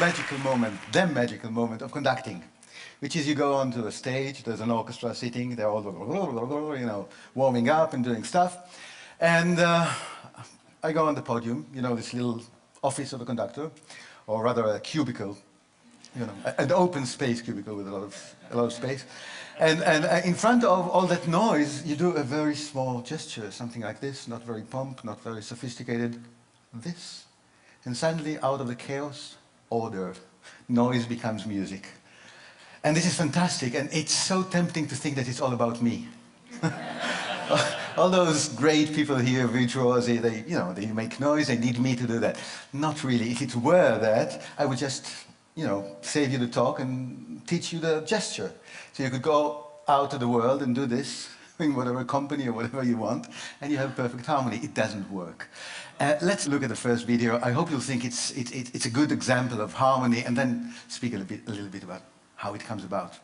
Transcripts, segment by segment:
the magical moment of conducting, which is you go onto a stage, there's an orchestra sitting, they're all, you know, warming up and doing stuff. And I go on the podium, you know, this little office of a conductor, or rather a cubicle, you know, an open space cubicle with a lot of space. And in front of all that noise, you do a very small gesture, something like this, not very pomp, not very sophisticated, this. And suddenly, out of the chaos, order. Noise becomes music. And this is fantastic, and it's so tempting to think that it's all about me. All those great people here, virtuosi, they make noise, they need me to do that. Not really. If it were that, I would just, save you the talk and teach you the gesture. So you could go out to the world and do this in whatever company or whatever you want, and you have perfect harmony. It doesn't work. Let's look at the first video. I hope you'll think it's a good example of harmony, and then speak a little bit about how it comes about.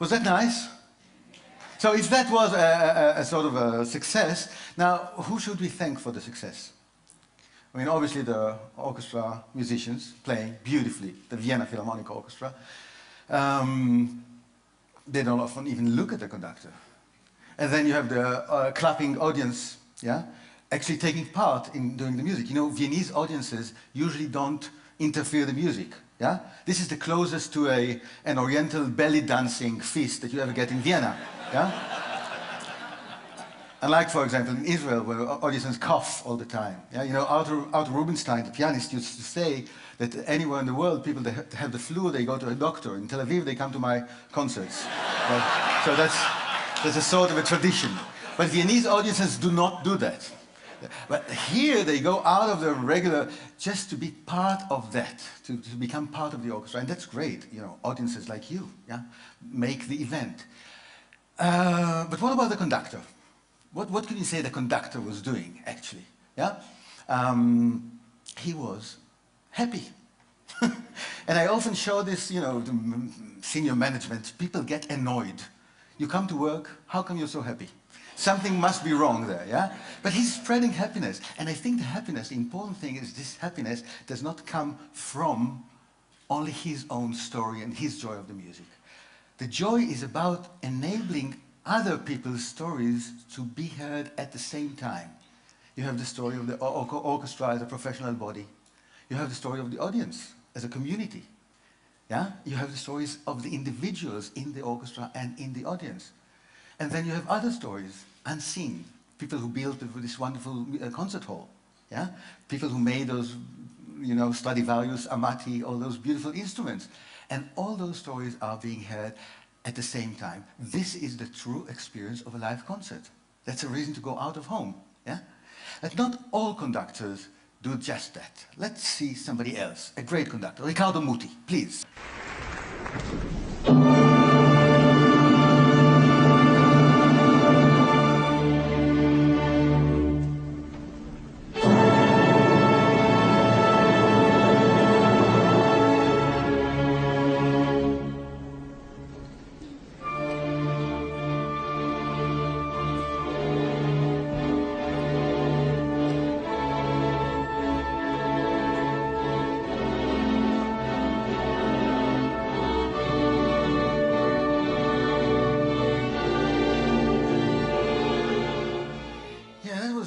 Was that nice? So if that was a sort of a success, now who should we thank for the success? I mean, obviously the orchestra musicians playing beautifully, the Vienna Philharmonic Orchestra. They don't often even look at the conductor. And then you have the clapping audience, yeah, actually taking part in doing the music. You know, Viennese audiences usually don't interfere the music. Yeah? This is the closest to an oriental belly dancing feast that you ever get in Vienna. Yeah? Unlike, for example, in Israel, where audiences cough all the time. Yeah? You know, Arthur Rubinstein, the pianist, used to say that anywhere in the world, people that have the flu, they go to a doctor. In Tel Aviv, they come to my concerts. So that's a sort of a tradition. But Viennese audiences do not do that. But here they go out of the regular just to be part of that, to become part of the orchestra, and that's great. You know, audiences like you, yeah, make the event. But what about the conductor? What can you say the conductor was doing actually? Yeah, he was happy, and I often show this. You know, to senior management, people get annoyed. You come to work, how come you're so happy? Something must be wrong there, yeah? But he's spreading happiness. And I think the happiness, the important thing is this happiness does not come from only his own story and his joy of the music. The joy is about enabling other people's stories to be heard at the same time. You have the story of the orchestra as a professional body. You have the story of the audience as a community. Yeah? You have the stories of the individuals in the orchestra and in the audience. And then you have other stories, unseen. People who built this wonderful concert hall. Yeah? People who made those, Stradivarius, Amati, all those beautiful instruments. And all those stories are being heard at the same time. This is the true experience of a live concert. That's a reason to go out of home. Yeah? But not all conductors do just that. Let's see somebody else, a great conductor, Riccardo Muti, please.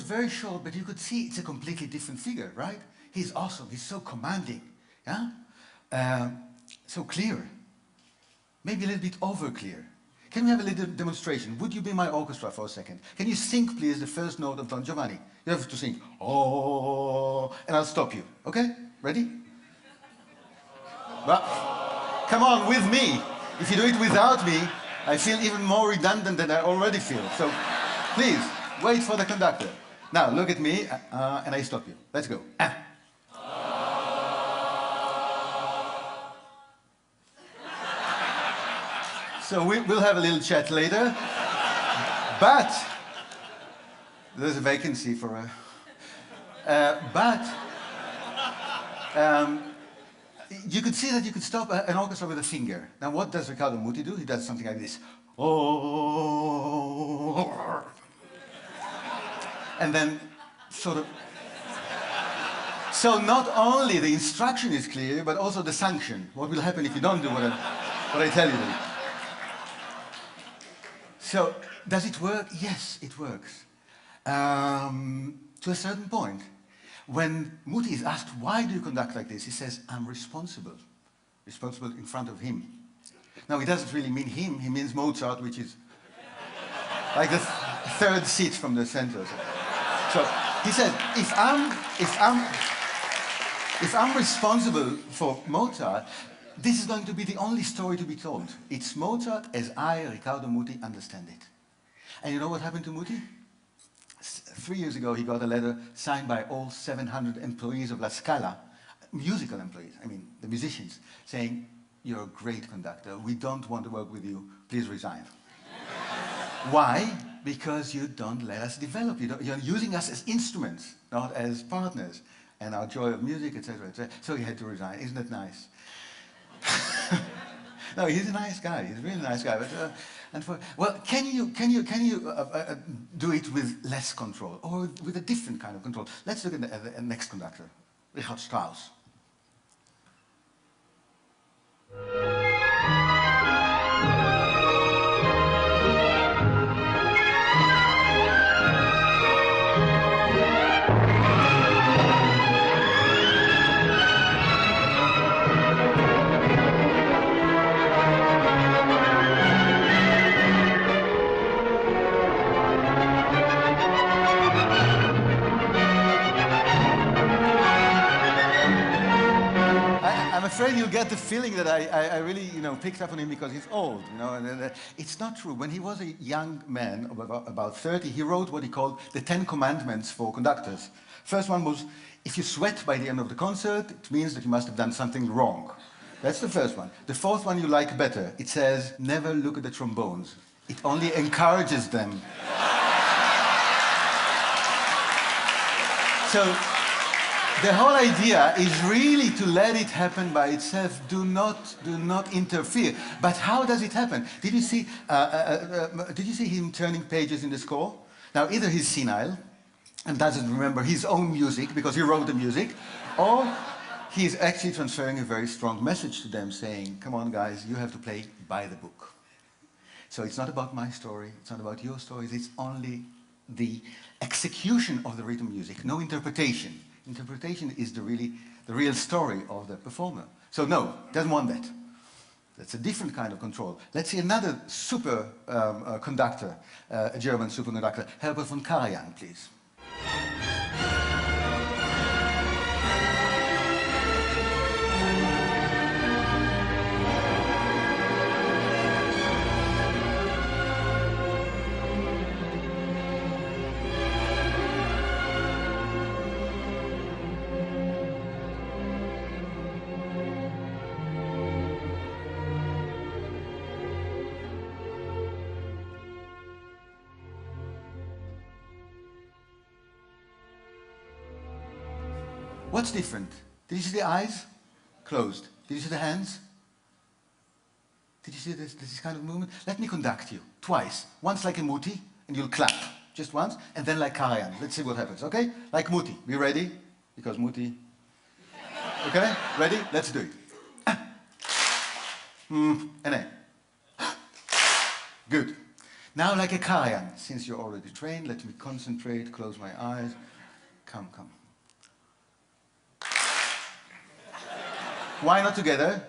Very short, but you could see it's a completely different figure, right? He's awesome, he's so commanding, yeah? So clear. maybe a little bit over clear. Can we have a little demonstration? Would you be my orchestra for a second? Can you sing, please, the first note of Don Giovanni? You have to sing, oh, and I'll stop you. Okay? Ready? Well, come on, with me. If you do it without me, I feel even more redundant than I already feel. So, please, wait for the conductor. Now, look at me, and I stop you. Let's go. So we'll have a little chat later. But there's a vacancy for a... you could see that you could stop an orchestra with a finger. Now what does Riccardo Muti do? He does something like this. Oh. And then sort of... So not only the instruction is clear, but also the sanction. What will happen if you don't do what I tell you? So, does it work? Yes, it works. To a certain point. When Muti is asked, why do you conduct like this? He says, I'm responsible. Responsible in front of him. Now, he doesn't really mean him. He means Mozart, which is like the third seat from the center. So he said, if I'm responsible for Mozart, this is going to be the only story to be told. It's Mozart as I, Riccardo Muti, understand it. And you know what happened to Muti? 3 years ago, he got a letter signed by all 700 employees of La Scala, musical employees, I mean, the musicians, saying, you're a great conductor. We don't want to work with you. Please resign. Why? Because you don't let us develop. You're using us as instruments, not as partners. And our joy of music, etc., etc. So he had to resign. Isn't that nice? No, he's a nice guy. He's a really nice guy. But, well, can you do it with less control or with a different kind of control? Let's look at the next conductor, Richard Strauss. I'm afraid you'll get the feeling that I really, picked up on him because he's old, and it's not true. When he was a young man, about 30, he wrote what he called the 10 Commandments for conductors. First one was, if you sweat by the end of the concert, it means that you must have done something wrong. That's the first one. The fourth one you like better. It says, never look at the trombones. It only encourages them. So, the whole idea is really to let it happen by itself. Do not interfere. But how does it happen? Did you see him turning pages in the score? Now, either he's senile and doesn't remember his own music because he wrote the music, or he's actually transferring a very strong message to them saying, come on guys, you have to play by the book. So it's not about my story, it's not about your stories, it's only the execution of the rhythm music, no interpretation. Interpretation is the real story of the performer. So no, doesn't want that. That's a different kind of control. Let's see another super conductor, a German superconductor, Herbert von Karajan, please. What's different? Did you see the eyes? Closed. Did you see the hands? Did you see this kind of movement? Let me conduct you twice. Once like a Muti, and you'll clap. Just once, and then like Karajan. Let's see what happens, okay? Like Muti. Be ready? Because Muti... Okay? Ready? Let's do it. And then. Good. Now like a Karajan. Since you're already trained, let me concentrate, close my eyes. Come. Why not together?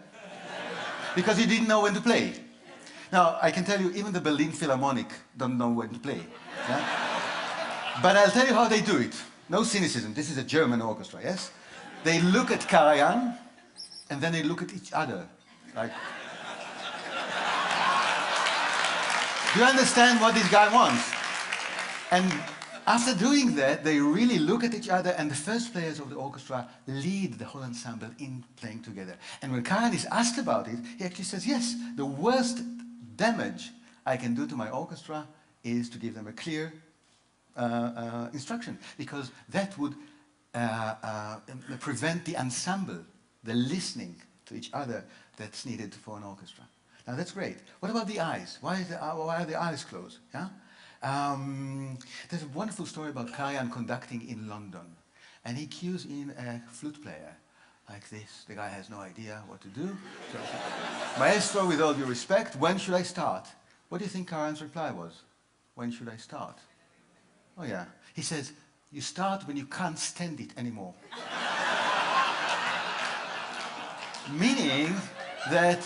Because you didn't know when to play. Now, I can tell you, even the Berlin Philharmonic don't know when to play. Yeah? But I'll tell you how they do it. No cynicism. This is a German orchestra, yes? They look at Karajan, and then they look at each other. Like, do you understand what this guy wants? And after doing that, they really look at each other, and the first players of the orchestra lead the whole ensemble in playing together. And when Karajan is asked about it, he actually says, yes, the worst damage I can do to my orchestra is to give them a clear instruction, because that would prevent the ensemble, the listening to each other that's needed for an orchestra. Now that's great. What about the eyes? Why are the eyes closed? Yeah? There's a wonderful story about Karajan conducting in London, and he cues in a flute player like this. The guy has no idea what to do. So, Maestro, with all due respect, when should I start? What do you think Karajan's reply was? When should I start? Oh yeah. He says, you start when you can't stand it anymore. Meaning that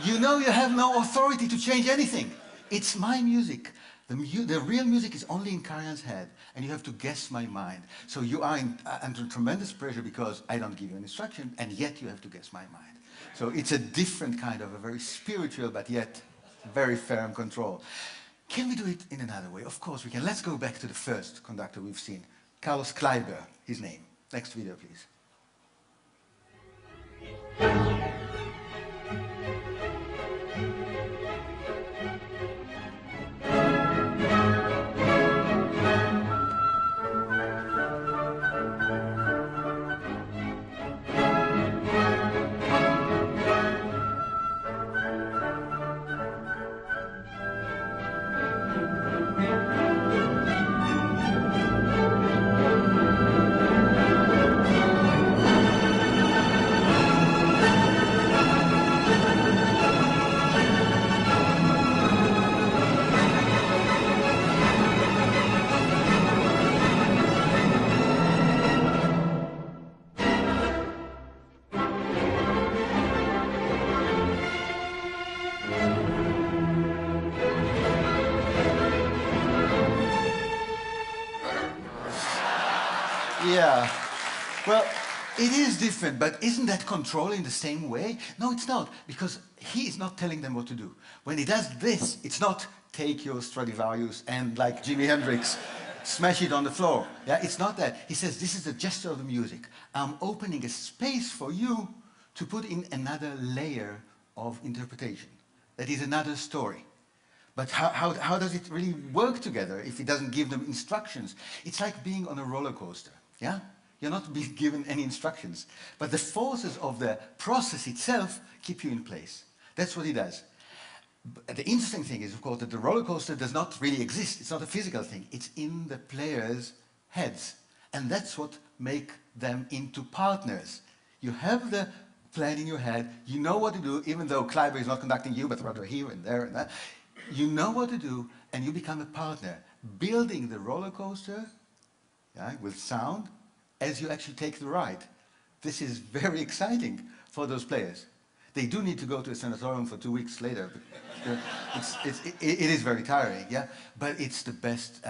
you know you have no authority to change anything. It's my music. The real music is only in Karajan's head, and you have to guess my mind. So you are under tremendous pressure because I don't give you an instruction, and yet you have to guess my mind. So it's a different kind of a very spiritual, but yet very firm control. Can we do it in another way? Of course we can. Let's go back to the first conductor we've seen. Carlos Kleiber, his name. Next video, please. Yeah. Well, it is different, but isn't that controlling the same way? No, it's not, because he is not telling them what to do. When he does this, it's not take your Stradivarius and, like Jimi Hendrix, smash it on the floor. Yeah, it's not that. He says, this is the gesture of the music. I'm opening a space for you to put in another layer of interpretation. That is another story. But how does it really work together if it doesn't give them instructions? It's like being on a roller coaster. Yeah? You're not being given any instructions. But the forces of the process itself keep you in place. That's what he does. But the interesting thing is, of course, that the roller coaster does not really exist. It's not a physical thing. It's in the players' heads. And that's what makes them into partners. You have the plan in your head. You know what to do, even though Kleiber is not conducting you, but rather here and there and that. You know what to do, and you become a partner, building the roller coaster, yeah, with sound, as you actually take the ride. This is very exciting for those players. They do need to go to a sanatorium for 2 weeks later. But, it is very tiring, yeah. But it's the best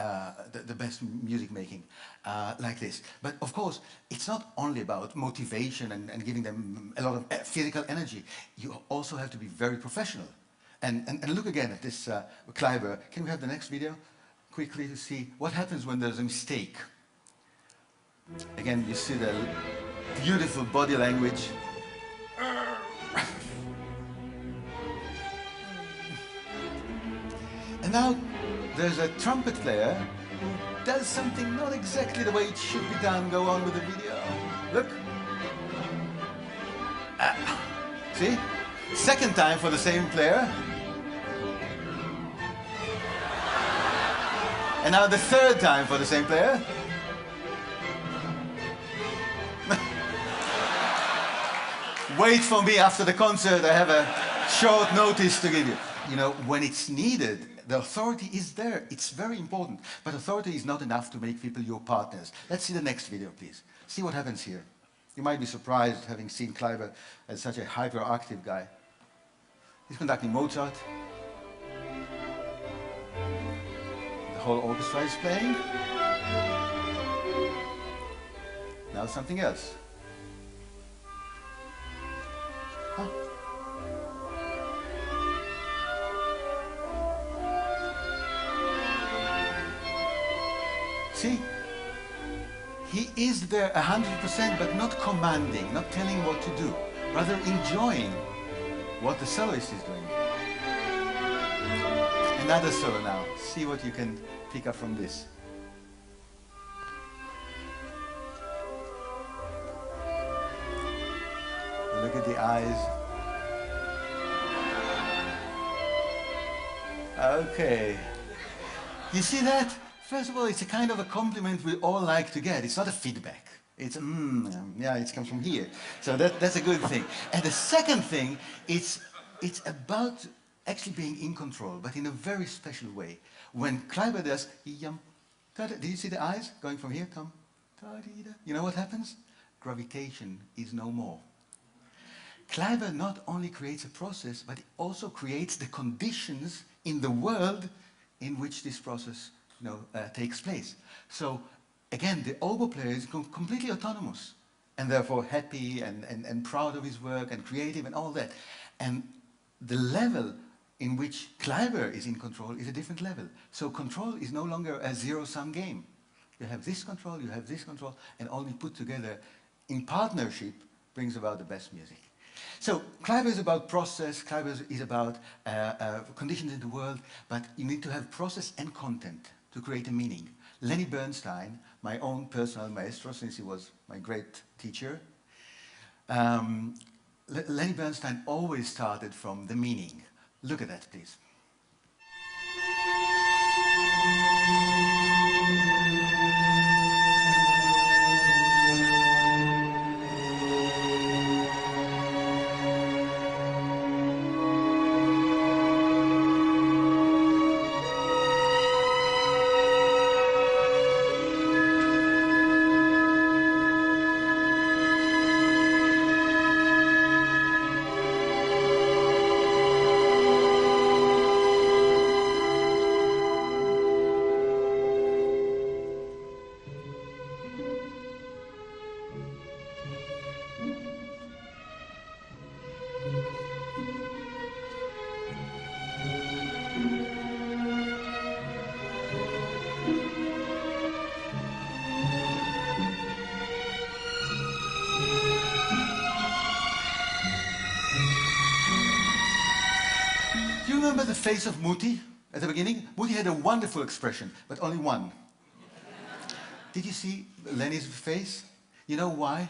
music making like this. But of course, it's not only about motivation and giving them a lot of physical energy. You also have to be very professional. And look again at this Kleiber. Can we have the next video quickly to see what happens when there's a mistake? Again, you see the beautiful body language. And now there's a trumpet player who does something not exactly the way it should be done. Go on with the video. Look. See? Second time for the same player. And now the third time for the same player. Wait for me after the concert. I have a short notice to give you. You know, when it's needed, the authority is there. It's very important. But authority is not enough to make people your partners. Let's see the next video, please. See what happens here. You might be surprised, having seen Kleiber as such a hyperactive guy. He's conducting Mozart. whole orchestra is playing. Now something else. Huh. See? He is there 100%, but not commanding, not telling what to do, rather enjoying what the soloist is doing. Another solo now. See what you can pick up from this. Look at the eyes. Okay. You see that? First of all, it's a kind of a compliment we all like to get. It's not a feedback. It's, yeah, it comes from here. So that's a good thing. And the second thing, it's about actually being in control, but in a very special way. When Kleiber does, did you see the eyes going from here? Come, you know what happens? Gravitation is no more. Kleiber not only creates a process, but it also creates the conditions in the world in which this process takes place. So again, the oboe player is completely autonomous and therefore happy and proud of his work and creative and all that. And the level in which Kleiber is in control is a different level. So control is no longer a zero-sum game. You have this control, you have this control, and only put together in partnership brings about the best music. So Kleiber is about process, Kleiber is about conditions in the world, but you need to have process and content to create a meaning. Lenny Bernstein, my own personal maestro, since he was my great teacher, Lenny Bernstein always started from the meaning. Look at that, please. Remember the face of Muti at the beginning? Muti had a wonderful expression, but only one. Did you see Lenny's face? You know why?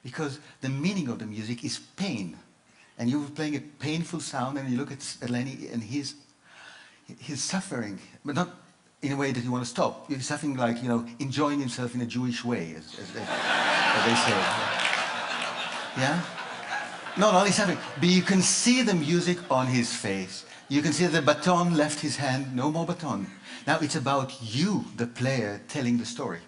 Because the meaning of the music is pain. And you were playing a painful sound and you look at Lenny and he's suffering, but not in a way that you want to stop. He's suffering like, enjoying himself in a Jewish way, as they say. Yeah? No, he's suffering. But you can see the music on his face. You can see the baton left his hand, no more baton. Now it's about you, the player, telling the story.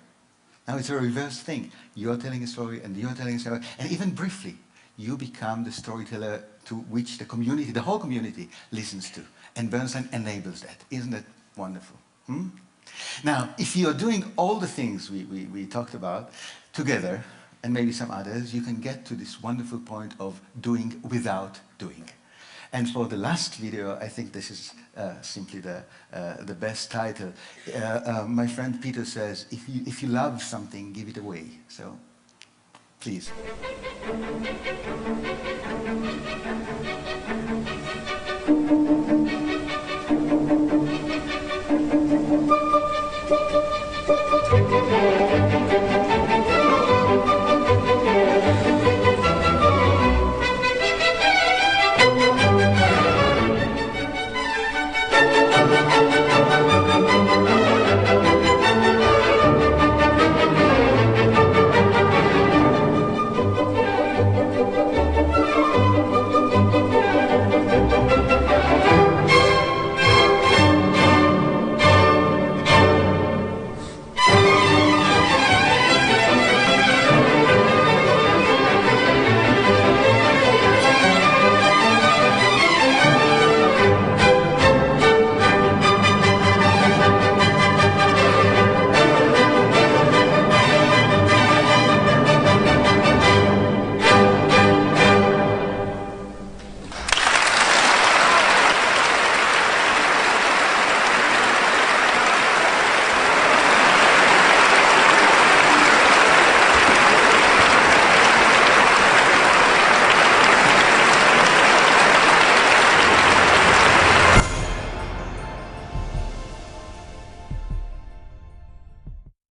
Now it's a reverse thing. You're telling a story and you're telling a story. And even briefly, you become the storyteller to which the community, the whole community, listens to. And Bernstein enables that. Isn't that wonderful? Now, if you're doing all the things we talked about together, and maybe some others, you can get to this wonderful point of doing without doing. And for the last video, I think this is simply the best title. My friend Peter says, if you love something, give it away. So, please.